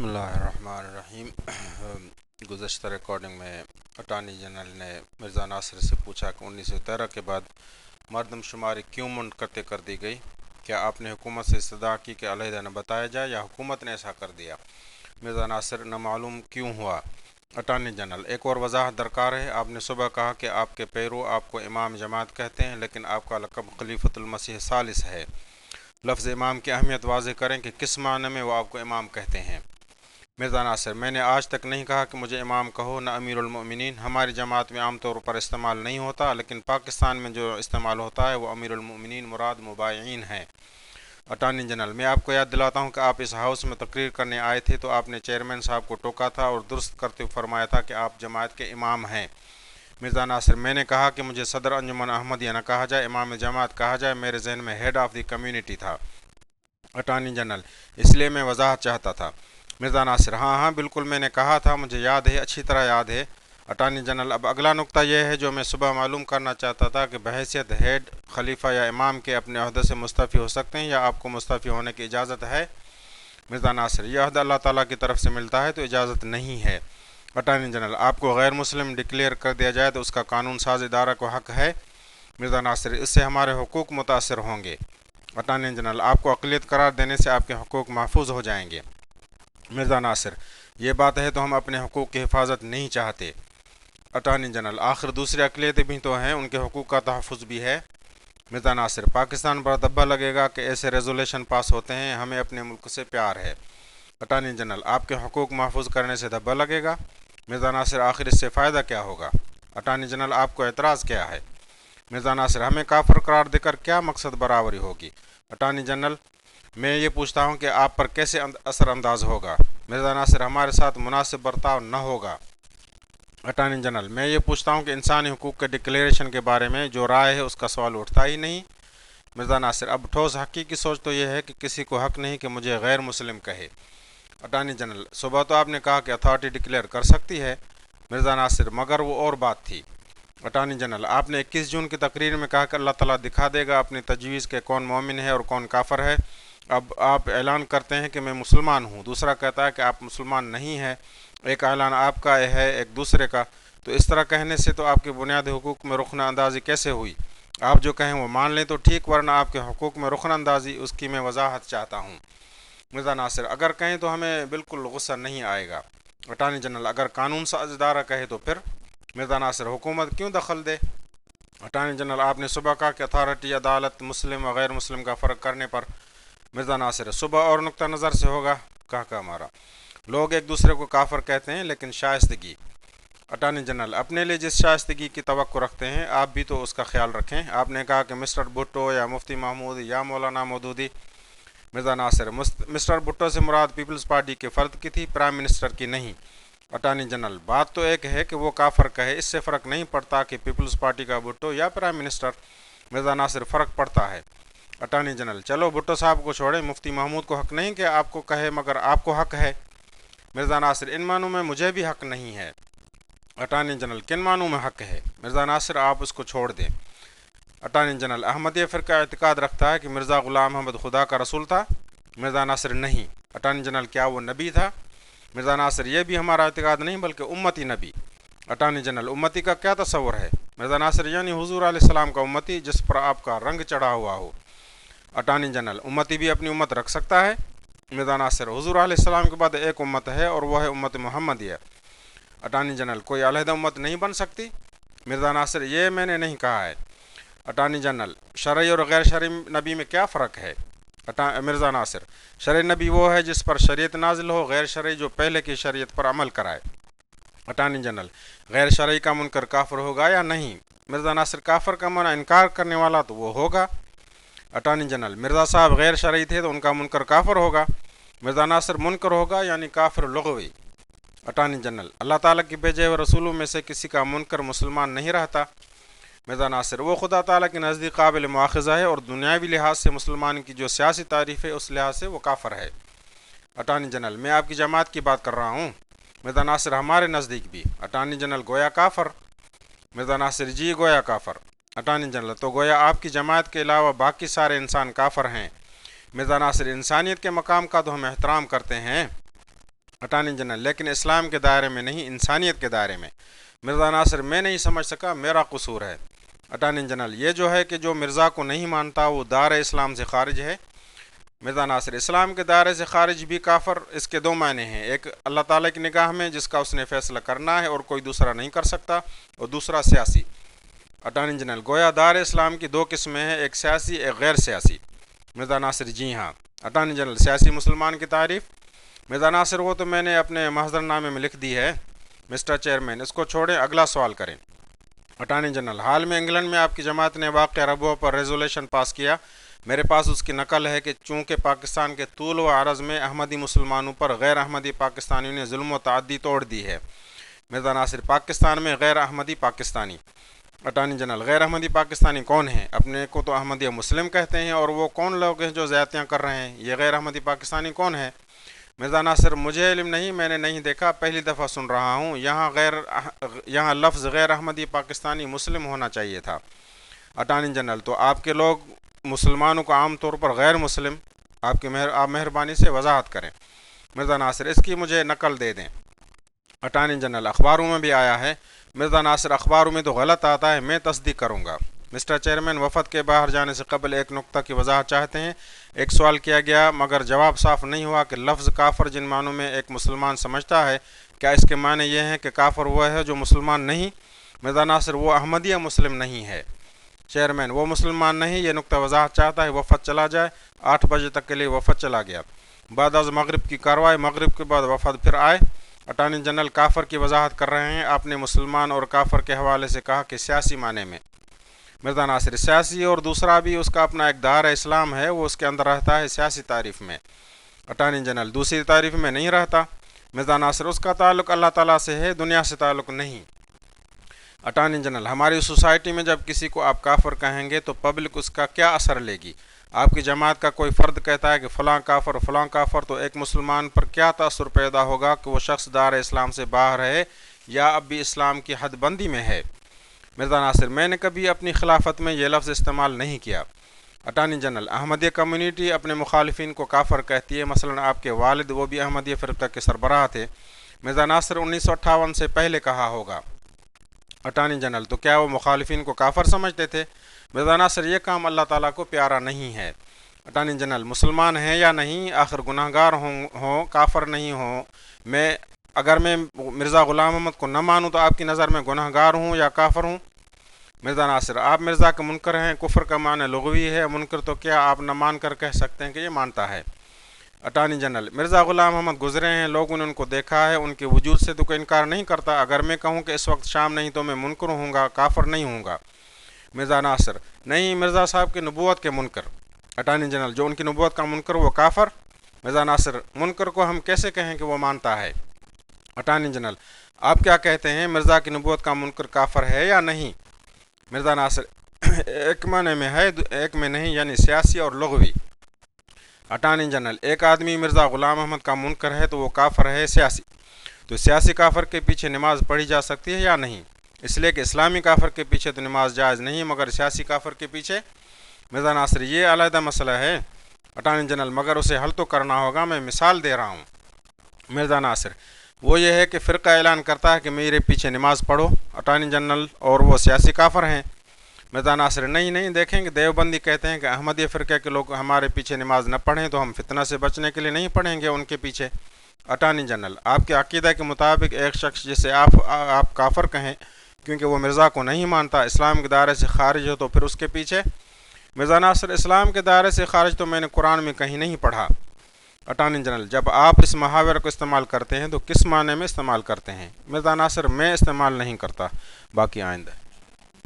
بسم اللہ الرحمن الرحیم۔ گزشتہ ریکارڈنگ میں اٹارنی جنرل نے مرزا ناصر سے پوچھا کہ 1913 کے بعد مردم شماری کیوں منقطع کر دی گئی؟ کیا آپ نے حکومت سے استدعا کی کہ علیحدہ نہ بتایا جائے یا حکومت نے ایسا کر دیا؟ مرزا ناصر نہ معلوم کیوں ہوا؟ اٹارنی جنرل: ایک اور وضاحت درکار ہے۔ آپ نے صبح کہا کہ آپ کے پیرو آپ کو امام جماعت کہتے ہیں، لیکن آپ کا لقب خلیفۃ المسیح ثالث ہے۔ لفظ امام کی اہمیت واضح کریں کہ کس معنی میں وہ آپ کو امام کہتے ہیں۔ مرزا ناصر: میں نے آج تک نہیں کہا کہ مجھے امام کہو، نہ امیر المؤمنین۔ ہماری جماعت میں عام طور پر استعمال نہیں ہوتا، لیکن پاکستان میں جو استعمال ہوتا ہے وہ امیر المؤمنین مراد مبایعین ہیں۔ اٹارنی جنرل: میں آپ کو یاد دلاتا ہوں کہ آپ اس ہاؤس میں تقریر کرنے آئے تھے تو آپ نے چیئرمین صاحب کو ٹوکا تھا اور درست کرتے ہوئے فرمایا تھا کہ آپ جماعت کے امام ہیں۔ مرزا ناصر: میں نے کہا کہ مجھے صدر انجمن احمدیہ نہ کہا جائے، امام جماعت کہا جائے۔ میرے ذہن میں ہیڈ آف دی کمیونٹی تھا۔ اٹارنی جنرل: اس لیے میں وضاحت چاہتا تھا۔ مرزا ناصر: ہاں بالکل، میں نے کہا تھا، مجھے یاد ہے، اچھی طرح یاد ہے۔ اٹارنی جنرل: اب اگلا نقطہ یہ ہے جو میں صبح معلوم کرنا چاہتا تھا کہ بحیثیت ہیڈ، خلیفہ یا امام کے اپنے عہدے سے مستعفی ہو سکتے ہیں یا آپ کو مستعفی ہونے کی اجازت ہے؟ مرزا ناصر: یہ عہدہ اللہ تعالیٰ کی طرف سے ملتا ہے تو اجازت نہیں ہے۔ اٹارنی جنرل: آپ کو غیر مسلم ڈکلیئر کر دیا جائے تو اس کا قانون ساز ادارہ کو حق ہے؟ مرزا ناصر: اس سے ہمارے حقوق متاثر ہوں گے۔ اٹارنی جنرل: آپ کو اقلیت قرار دینے سے آپ کے حقوق محفوظ ہو جائیں گے۔ مرزا ناصر: یہ بات ہے تو ہم اپنے حقوق کی حفاظت نہیں چاہتے۔ اٹارنی جنرل: آخر دوسری اقلیتیں بھی تو ہیں، ان کے حقوق کا تحفظ بھی ہے۔ مرزا ناصر: پاکستان پر دھبا لگے گا کہ ایسے ریزولوشن پاس ہوتے ہیں، ہمیں اپنے ملک سے پیار ہے۔ اٹارنی جنرل: آپ کے حقوق محفوظ کرنے سے دھبا لگے گا؟ مرزا ناصر: آخر اس سے فائدہ کیا ہوگا؟ اٹارنی جنرل: آپ کو اعتراض کیا ہے؟ مرزا ناصر: ہمیں کافر قرار دے کر کیا مقصد برآوری ہوگی؟ اٹارنی جنرل: میں یہ پوچھتا ہوں کہ آپ پر کیسے اثر انداز ہوگا؟ مرزا ناصر: ہمارے ساتھ مناسب برتاؤ نہ ہوگا۔ اٹارنی جنرل: میں یہ پوچھتا ہوں کہ انسانی حقوق کے ڈکلیریشن کے بارے میں جو رائے ہے اس کا سوال اٹھتا ہی نہیں۔ مرزا ناصر: اب ٹھوس حقیقی سوچ تو یہ ہے کہ کسی کو حق نہیں کہ مجھے غیر مسلم کہے۔ اٹارنی جنرل: صبح تو آپ نے کہا کہ اتھارٹی ڈکلیئر کر سکتی ہے۔ مرزا ناصر: مگر وہ اور بات تھی۔ اٹارنی جنرل: آپ نے 21 جون کی تقریر میں کہا کہ اللہ تعالیٰ دکھا دے گا اپنی تجویز کے کون مومن ہے اور کون کافر ہے۔ اب آپ اعلان کرتے ہیں کہ میں مسلمان ہوں، دوسرا کہتا ہے کہ آپ مسلمان نہیں ہیں۔ ایک اعلان آپ کا ہے، ایک دوسرے کا، تو اس طرح کہنے سے تو آپ کے بنیادی حقوق میں رخنہ اندازی کیسے ہوئی؟ آپ جو کہیں وہ مان لیں تو ٹھیک، ورنہ آپ کے حقوق میں رخنہ اندازی، اس کی میں وضاحت چاہتا ہوں۔ مرزا ناصر: اگر کہیں تو ہمیں بالکل غصہ نہیں آئے گا۔ اٹارنی جنرل: اگر قانون ساز ادارہ کہے تو پھر؟ مرزا ناصر: حکومت کیوں دخل دے؟ اٹارنی جنرل: آپ نے صبح کہا کہ اتھارٹی، عدالت، مسلم و غیر مسلم کا فرق کرنے پر۔ مرزا ناصر: صبح اور نقطہ نظر سے ہوگا کہا ہمارا، لوگ ایک دوسرے کو کافر کہتے ہیں، لیکن شائستگی۔ اٹارنی جنرل: اپنے لیے جس شائستگی کی توقع رکھتے ہیں آپ بھی تو اس کا خیال رکھیں۔ آپ نے کہا کہ مسٹر بھٹو یا مفتی محمود یا مولانا مودودی۔ مرزا ناصر: مسٹر بھٹو سے مراد پیپلز پارٹی کے فرد کی تھی، پرائم منسٹر کی نہیں۔ اٹارنی جنرل: بات تو ایک ہے کہ وہ کافر کہے، اس سے فرق نہیں پڑتا کہ پیپلز پارٹی کا بھٹو یا پرائم منسٹر۔ مرزا ناصر: فرق پڑتا ہے۔ اٹارنی جنرل: چلو بھٹو صاحب کو چھوڑیں، مفتی محمود کو حق نہیں کہ آپ کو کہے، مگر آپ کو حق ہے۔ مرزا ناصر: ان معنوں میں مجھے بھی حق نہیں ہے۔ اٹارنی جنرل: کن معنوں میں حق ہے؟ مرزا ناصر: آپ اس کو چھوڑ دیں۔ اٹارنی جنرل: احمدیہ فرقہ اعتقاد رکھتا ہے کہ مرزا غلام احمد خدا کا رسول تھا؟ مرزا ناصر: نہیں۔ اٹارنی جنرل: کیا وہ نبی تھا؟ مرزا ناصر: یہ بھی ہمارا اعتقاد نہیں بلکہ امتی نبی۔ اٹارنی جنرل: امتی کا کیا تصور ہے؟ مرزا ناصر: یعنی حضور علیہ السلام کا امتی جس پر آپ کا رنگ چڑھا ہوا ہو۔ اٹارنی جنرل: امتی بھی اپنی امت رکھ سکتا ہے؟ مرزا ناصر: حضور علیہ السلام کے بعد ایک امت ہے اور وہ ہے امت محمدیہ۔ اٹارنی جنرل: کوئی علیحدہ امت نہیں بن سکتی؟ مرزا ناصر: یہ میں نے نہیں کہا ہے۔ اٹارنی جنرل: شرعی اور غیر شرعی نبی میں کیا فرق ہے؟ مرزا ناصر: شرعی نبی وہ ہے جس پر شریعت نازل ہو، غیر شرعی جو پہلے کی شریعت پر عمل کرائے۔ اٹارنی جنرل: غیر شرعی کا منکر کافر ہوگا یا نہیں؟ مرزا ناصر: کافر کا معنی انکار کرنے والا تو وہ ہوگا۔ اٹارنی جنرل: مرزا صاحب غیر شرعی تھے تو ان کا منکر کافر ہوگا؟ مرزا ناصر: منکر ہوگا یعنی کافر لغوی۔ اٹارنی جنرل: اللہ تعالیٰ کے بھیجے ہوئے رسولوں میں سے کسی کا منکر مسلمان نہیں رہتا؟ مرزا ناصر: وہ خدا تعالیٰ کے نزدیک قابل مواخذہ ہے اور دنیاوی لحاظ سے مسلمان کی جو سیاسی تعریف ہے اس لحاظ سے وہ کافر ہے۔ اٹارنی جنرل: میں آپ کی جماعت کی بات کر رہا ہوں۔ مرزا ناصر: ہمارے نزدیک بھی۔ اٹارنی جنرل: گویا کافر؟ مرزا ناصر: جی گویا کافر۔ اٹارنی جنرل: تو گویا آپ کی جماعت کے علاوہ باقی سارے انسان کافر ہیں۔ مرزا ناصر: انسانیت کے مقام کا تو ہم احترام کرتے ہیں۔ اٹارنی جنرل لیکن اسلام کے دائرے میں نہیں، انسانیت کے دائرے میں۔ مرزا ناصر میں نہیں سمجھ سکا، میرا قصور ہے۔ اٹارنی جنرل یہ جو ہے کہ جو مرزا کو نہیں مانتا وہ دائرہ اسلام سے خارج ہے۔ مرزا ناصر اسلام کے دائرے سے خارج بھی کافر، اس کے دو معنی ہیں، ایک اللہ تعالیٰ کی نگاہ میں جس کا اس نے فیصلہ کرنا ہے اور کوئی دوسرا نہیں کر سکتا، اور دوسرا سیاسی۔ اٹارنی جنرل گویا دائرہ اسلام کی دو قسمیں ہیں، ایک سیاسی ایک غیر سیاسی۔ مرزا ناصر جی ہاں۔ اٹارنی جنرل سیاسی مسلمان کی تعریف۔ مرزا ناصر وہ تو میں نے اپنے محضر نامے میں لکھ دی ہے مسٹر چیئرمین، اس کو چھوڑیں، اگلا سوال کریں۔ اٹارنی جنرل حال میں انگلینڈ میں آپ کی جماعت نے واقع ربوہ پر ریزولوشن پاس کیا، میرے پاس اس کی نقل ہے کہ چونکہ پاکستان کے طول و عرض میں احمدی مسلمانوں پر غیر احمدی پاکستانیوں نے ظلم و تعدی توڑ دی ہے۔ مرزا ناصر پاکستان میں غیر احمدی پاکستانی۔ اٹارنی جنرل غیر احمدی پاکستانی کون ہیں؟ اپنے کو تو احمدیہ مسلم کہتے ہیں، اور وہ کون لوگ ہیں جو زیادتیاں کر رہے ہیں؟ یہ غیر احمدی پاکستانی کون ہے؟ مرزا ناصر مجھے علم نہیں، میں نے نہیں دیکھا، پہلی دفعہ سن رہا ہوں۔ یہاں لفظ غیر احمدی پاکستانی مسلم ہونا چاہیے تھا۔ اٹارنی جنرل تو آپ کے لوگ مسلمانوں کو عام طور پر غیر مسلم، آپ مہربانی سے وضاحت کریں۔ مرزا ناصر اس کی مجھے نقل دے دیں۔ اٹارنی جنرل اخباروں میں بھی آیا ہے۔ مرزا ناصر اخباروں میں تو غلط آتا ہے، میں تصدیق کروں گا۔ مسٹر چیئرمین وفد کے باہر جانے سے قبل ایک نقطہ کی وضاحت چاہتے ہیں۔ ایک سوال کیا گیا مگر جواب صاف نہیں ہوا کہ لفظ کافر جن معنوں میں ایک مسلمان سمجھتا ہے، کیا اس کے معنی یہ ہیں کہ کافر وہ ہے جو مسلمان نہیں؟ مرزا ناصر وہ احمدیہ مسلم نہیں ہے۔ چیئرمین وہ مسلمان نہیں، یہ نقطہ وضاحت چاہتا ہے، وفد چلا جائے۔ 8 بجے تک کے لیے وفد چلا گیا۔ بعد از مغرب کی کارروائی، مغرب کے بعد وفد پھر آئے۔ اٹارنی جنرل کافر کی وضاحت کر رہے ہیں، آپ نے مسلمان اور کافر کے حوالے سے کہا کہ سیاسی معنی میں۔ مرزا ناصر سیاسی اور دوسرا بھی اس کا اپنا ایک دائرہ اسلام ہے، وہ اس کے اندر رہتا ہے سیاسی تعریف میں۔ اٹارنی جنرل دوسری تعریف میں نہیں رہتا۔ مرزا ناصر اس کا تعلق اللہ تعالیٰ سے ہے، دنیا سے تعلق نہیں۔ اٹارنی جنرل ہماری سوسائٹی میں جب کسی کو آپ کافر کہیں گے تو پبلک اس کا کیا اثر لے گی؟ آپ کی جماعت کا کوئی فرد کہتا ہے کہ فلاں کافر، تو ایک مسلمان پر کیا تاثر پیدا ہوگا کہ وہ شخص دائرہ اسلام سے باہر ہے یا اب بھی اسلام کی حد بندی میں ہے؟ مرزا ناصر میں نے کبھی اپنی خلافت میں یہ لفظ استعمال نہیں کیا۔ اٹارنی جنرل احمدیہ کمیونٹی اپنے مخالفین کو کافر کہتی ہے، مثلا آپ کے والد وہ بھی احمدیہ فرقہ کے سربراہ تھے۔ مرزا ناصر 1958 سے پہلے کہا ہوگا۔ اٹارنی جنرل تو کیا وہ مخالفین کو کافر سمجھتے تھے؟ مرزا ناصر یہ کام اللہ تعالیٰ کو پیارا نہیں ہے۔ اٹارنی جنرل مسلمان ہیں یا نہیں، آخر گناہ گار ہوں کافر نہیں ہوں، اگر میں مرزا غلام احمد کو نہ مانوں تو آپ کی نظر میں گناہ گار ہوں یا کافر ہوں؟ مرزا ناصر آپ مرزا کا منکر ہیں، کفر کا معنی لغوی ہے، منکر تو کیا آپ نہ مان کر کہہ سکتے ہیں کہ یہ مانتا ہے؟ اٹارنی جنرل مرزا غلام احمد گزرے ہیں، لوگوں نے ان کو دیکھا ہے، ان کے وجود سے تو کوئی انکار نہیں کرتا، اگر میں کہوں کہ اس وقت شام نہیں تو میں منکر ہوں گا، کافر نہیں ہوں گا۔ مرزا ناصر نہیں، مرزا صاحب کی نبوت کے منکر۔ اٹارنی جنرل جو ان کی نبوت کا منکر وہ کافر؟ مرزا ناصر منکر کو ہم کیسے کہیں کہ وہ مانتا ہے؟ اٹارنی جنرل آپ کیا کہتے ہیں، مرزا کی نبوت کا منکر کافر ہے یا نہیں؟ مرزا ناصر ایک معنی میں ہے، ایک میں نہیں، یعنی سیاسی اور لغوی۔ اٹارنی جنرل ایک آدمی مرزا غلام احمد کا منکر ہے تو وہ کافر ہے سیاسی، تو سیاسی کافر کے پیچھے نماز پڑھی جا سکتی ہے یا نہیں؟ اس لیے کہ اسلامی کافر کے پیچھے تو نماز جائز نہیں، مگر سیاسی کافر کے پیچھے۔ مرزا ناصر یہ علیحدہ مسئلہ ہے۔ اٹارنی جنرل مگر اسے حل تو کرنا ہوگا، میں مثال دے رہا ہوں۔ مرزا ناصر وہ یہ ہے کہ فرقہ اعلان کرتا ہے کہ میرے پیچھے نماز پڑھو، اٹارنی جنرل، اور وہ سیاسی کافر ہیں۔ مرزا ناصر نہیں دیکھیں کہ دیوبندی کہتے ہیں کہ احمدیہ فرقہ کے لوگ ہمارے پیچھے نماز نہ پڑھیں تو ہم فتنہ سے بچنے کے لیے نہیں پڑھیں گے ان کے پیچھے۔ اٹارنی جنرل آپ کے عقیدہ کے مطابق ایک شخص جسے آپ کافر کہیں کیونکہ وہ مرزا کو نہیں مانتا، اسلام کے دائرے سے خارج ہو تو پھر اس کے پیچھے؟ مرزا ناصر اسلام کے دائرے سے خارج تو میں نے قرآن میں کہیں نہیں پڑھا۔ اٹارنی جنرل جب آپ اس محاورے کو استعمال کرتے ہیں تو کس معنی میں استعمال کرتے ہیں؟ مرزا ناصر میں استعمال نہیں کرتا، باقی آئندہ